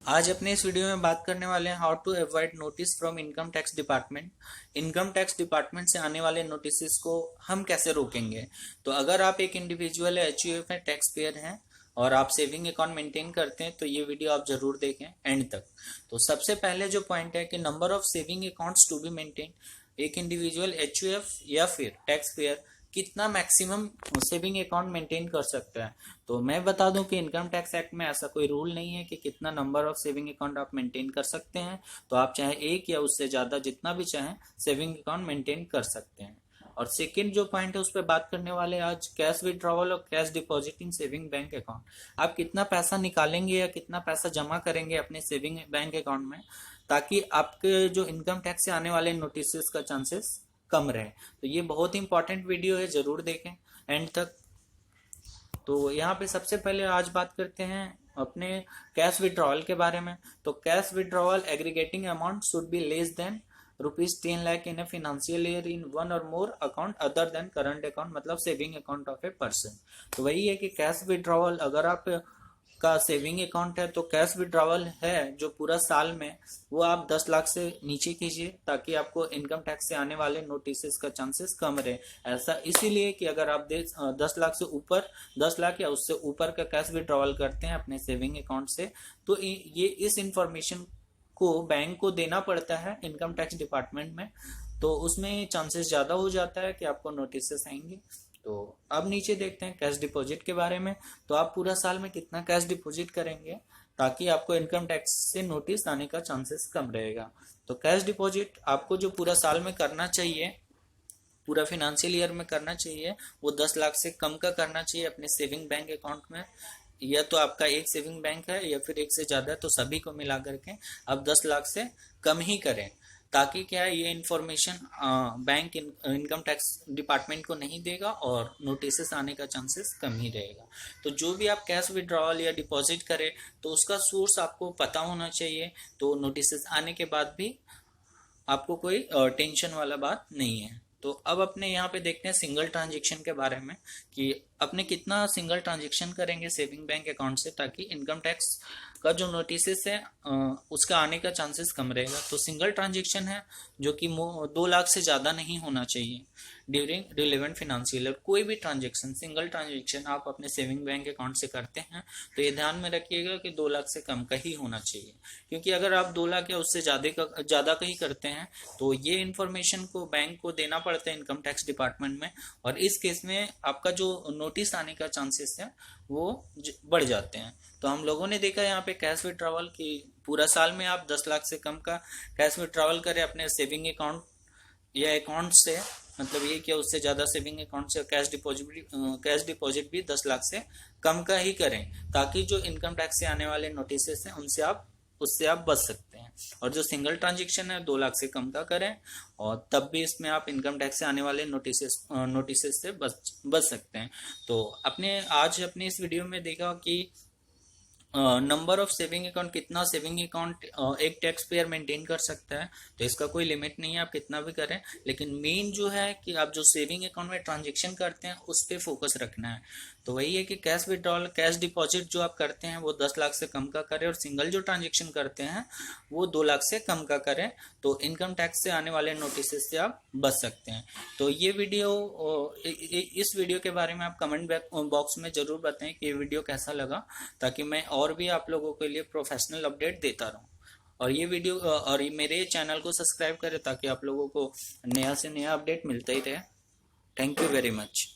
आज अपने इस वीडियो में बात करने वाले हैं how to avoid notice from income tax department. Income tax department से आने वाले नोटिस को हम कैसे रोकेंगे। तो अगर आप एक इंडिविजुअल एचयूएफ में टैक्स पेयर हैं और आप सेविंग अकाउंट मेंटेन करते हैं तो ये वीडियो आप जरूर देखें एंड तक। तो सबसे पहले जो पॉइंट है कि number of saving accounts to be maintain. एक इंडिविजुअल एचयूएफ या फिर टैक्स पेयर कितना मैक्सिमम सेविंग अकाउंट मेंटेन कर सकता है। तो मैं बता दूं कि इनकम टैक्स एक्ट में ऐसा कोई रूल नहीं है कि कितना नंबर ऑफ सेविंग अकाउंट आप मेंटेन कर सकते हैं। तो आप चाहे एक या उससे ज्यादा जितना भी चाहें सेविंग अकाउंट मेंटेन कर सकते हैं। और सेकंड जो पॉइंट है उस पर बात करने वाले आज कैश विड्रॉवल और cash deposit in saving bank account. आप कितना पैसा निकालेंगे या कितना पैसा जमा करेंगे अपने सेविंग बैंक अकाउंट में ताकि आपके जो इनकम टैक्स से आने वाले नोटिस का चांसेस कम रहे। तो ये बहुत इंपॉर्टेंट वीडियो है, जरूर देखें एंड तक। तो यहाँ पे सबसे पहले आज बात करते हैं अपने कैश विड्रॉवल के बारे में। तो cash withdrawal aggregating amount should be less than ₹10 lakh in a financial year in one or more account other than current account, मतलब saving account of a person. तो वही है कि कैश विड्रॉवल अगर आप का सेविंग अकाउंट है तो कैश विड्रॉवल है जो पूरा साल में वो आप 10 लाख से नीचे कीजिए ताकि आपको इनकम टैक्स से आने वाले नोटिस का चांसेस कम रहे। ऐसा इसीलिए कि अगर आप 10 लाख से ऊपर 10 लाख या उससे ऊपर का कैश विड्रॉवल करते हैं अपने सेविंग अकाउंट से तो ये इस इंफॉर्मेशन को बैंक को देना पड़ता है इनकम टैक्स डिपार्टमेंट में। तो उसमें चांसेस ज्यादा हो जाता है कि आपको नोटिस आएंगे। तो अब नीचे देखते हैं कैश डिपॉजिट के बारे में। तो आप पूरा साल में कितना कैश डिपॉजिट करेंगे ताकि आपको इनकम टैक्स से नोटिस आने का चांसेस कम रहेगा। तो कैश डिपॉजिट आपको जो पूरा साल में करना चाहिए, पूरा फाइनेंशियल ईयर में करना चाहिए, वो 10 लाख से कम का करना चाहिए अपने सेविंग बैंक अकाउंट में। या तो आपका एक सेविंग बैंक है या फिर एक से ज्यादा है तो सभी को मिला करके आप 10 लाख से कम ही करें ताकि क्या है ये information bank income tax department को नहीं देगा और नोटिस आने का चांसेस कम ही रहेगा। तो जो भी आप कैश विड्रॉवल या डिपॉजिट करें तो उसका सोर्स आपको पता होना चाहिए। तो नोटिस आने के बाद भी आपको कोई टेंशन वाला बात नहीं है। तो अब अपने यहाँ पे देखते हैं सिंगल ट्रांजेक्शन के बारे में कि अपने कितना सिंगल ट्रांजेक्शन करेंगे सेविंग बैंक अकाउंट से ताकि इनकम टैक्स का जो नोटिस है उसका आने का चांसेस कम रहेगा। तो सिंगल ट्रांजेक्शन है जो कि 2 लाख से ज़्यादा नहीं होना चाहिए ड्यूरिंग रिलेवेंट फाइनेंशियल ईयर। कोई भी ट्रांजेक्शन सिंगल ट्रांजेक्शन आप अपने सेविंग बैंक अकाउंट से करते हैं तो ये ध्यान में रखिएगा कि 2 लाख से कम का ही होना चाहिए। क्योंकि अगर आप 2 लाख या उससे ज़्यादा का ही करते हैं तो ये इन्फॉर्मेशन को बैंक को देना पड़ता है इनकम टैक्स डिपार्टमेंट में और इस केस में आपका जो नोटिस आने का चांसेस है वो बढ़ जाते हैं। तो हम लोगों ने देखा यहाँ पे कैश विड्रॉवल की पूरा साल में आप 10 लाख से कम का कैश विड्रॉवल करें अपने सेविंग अकाउंट या अकाउंट से, मतलब ये क्या उससे ज्यादा सेविंग अकाउंट से कैश डिपॉजिट भी 10 लाख से कम का ही करें ताकि जो इनकम टैक्स से आने वाले नोटिस हैं उससे आप बच सकते हैं। और जो सिंगल ट्रांजेक्शन है 2 लाख से कम का करें और तब भी इसमें आप इनकम टैक्स से आने वाले नोटिस से बच सकते हैं। तो आज अपने इस वीडियो में देखा कि नंबर ऑफ सेविंग अकाउंट, कितना सेविंग अकाउंट एक टैक्स पेयर मेंटेन कर सकता है। तो इसका कोई लिमिट नहीं है, आप कितना भी करें, लेकिन मेन जो है कि आप जो सेविंग अकाउंट में ट्रांजेक्शन करते हैं उस पर फोकस रखना है। तो वही है कि कैश विड्रॉल कैश डिपॉजिट जो आप करते हैं वो 10 लाख से कम का करें और सिंगल जो ट्रांजेक्शन करते हैं वो 2 लाख से कम का करें। तो इनकम टैक्स से आने वाले नोटिस से आप बच सकते हैं। तो ये वीडियो इस वीडियो के बारे में आप कमेंट बॉक्स में जरूर बताएं कि ये वीडियो कैसा लगा ताकि मैं और भी आप लोगों के लिए प्रोफेशनल अपडेट देता रहूं। और ये वीडियो और ये मेरे चैनल को सब्सक्राइब करें ताकि आप लोगों को नया से नया अपडेट मिलता ही रहे। Thank you very much.